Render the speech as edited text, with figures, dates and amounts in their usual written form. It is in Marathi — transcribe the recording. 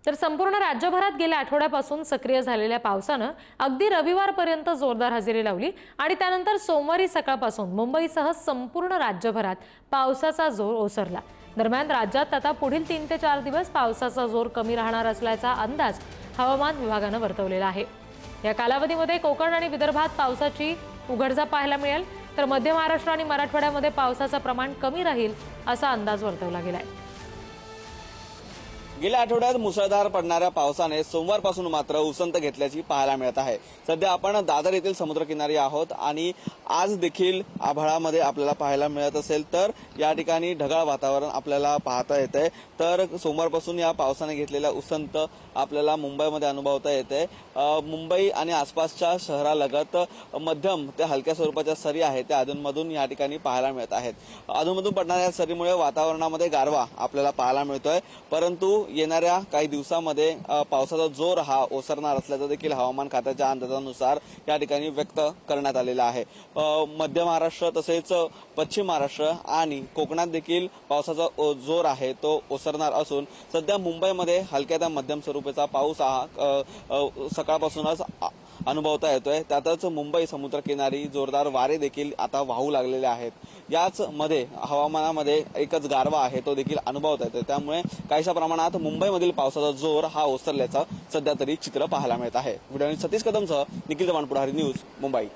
तर संपूर्ण राज्यभरात गेल्या आठवड्यापासून सक्रिय झालेल्या पावसानं अगदी रविवारपर्यंत जोरदार हजेरी लावली आणि त्यानंतर सोमवारी सकाळपासून मुंबईसह संपूर्ण राज्यभरात पावसाचा जोर ओसरला। दरम्यान राज्यात आता पुढील 3 ते 4 दिवस पावसाचा जोर कमी राहणार असल्याचा अंदाज हवामान विभागानं वर्तवलेला आहे। या कालावधीमध्ये कोकण आणि विदर्भात पावसाची उघडझाप पाहायला मिळेल, तर मध्य महाराष्ट्र आणि मराठवाड्यामध्ये पावसाचं प्रमाण कमी राहील असा अंदाज वर्तवला गेलाय। गेल्या आठवड्यात मुसळधार पडणाऱ्या पावसाने सोमवारपासून मात्र उसंत घेतल्याची पाहायला मिळत आहे। सध्या आपण दादर येथील समुद्रकिनारी आहोत आणि आज देखील आभाळामध्ये आपल्याला पाहायला मिळत असेल तर या ठिकाणी ढगाळ वातावरण आपल्याला पाहता येते। तर सोमवारपासून या पावसाने घेतलेला उसंत आपल्याला मुंबईमध्ये अनुभवता येते। मुंबई आणि आसपासच्या शहरालगत मध्यम ते हलक्या स्वरूपाच्या सरी आहेत त्या अधूनमधून या ठिकाणी पाहायला मिळत आहेत। अधूनमधून पडणाऱ्या सरीमुळे वातावरणामध्ये गारवा आपल्याला पाहायला मिळतोय, परंतु येणाऱ्या काही दिवसांमध्ये पावसाचा जोर हा ओसरणार असल्याचं देखील हवामान खात्याच्या अंदाजानुसार या ठिकाणी व्यक्त करण्यात आलेला आहे। मध्य महाराष्ट्र तसेच पश्चिम महाराष्ट्र आणि कोकणात देखील पावसाचा जोर आहे तो ओसरणार असून सध्या मुंबईमध्ये हलक्या ते मध्यम स्वरूपाचा पाऊस हा सकाळपासूनच अनुभवता येतोय। त्यातच मुंबई समुद्रकिनारी जोरदार वारे देखील आता वाहू लागलेले आहेत। याच मध्ये हवामानामध्ये एकच गारवा आहे तो देखील अनुभवता येतोय, त्यामुळे काहीशा प्रमाणात मुंबईमधील पावसाचा जोर हा ओसरल्याचं सध्या तरी चित्र पाहायला मिळत आहे। व्हिडिओ सतीश कदमसह निखिल चव्हाण, पुढारी न्यूज, मुंबई।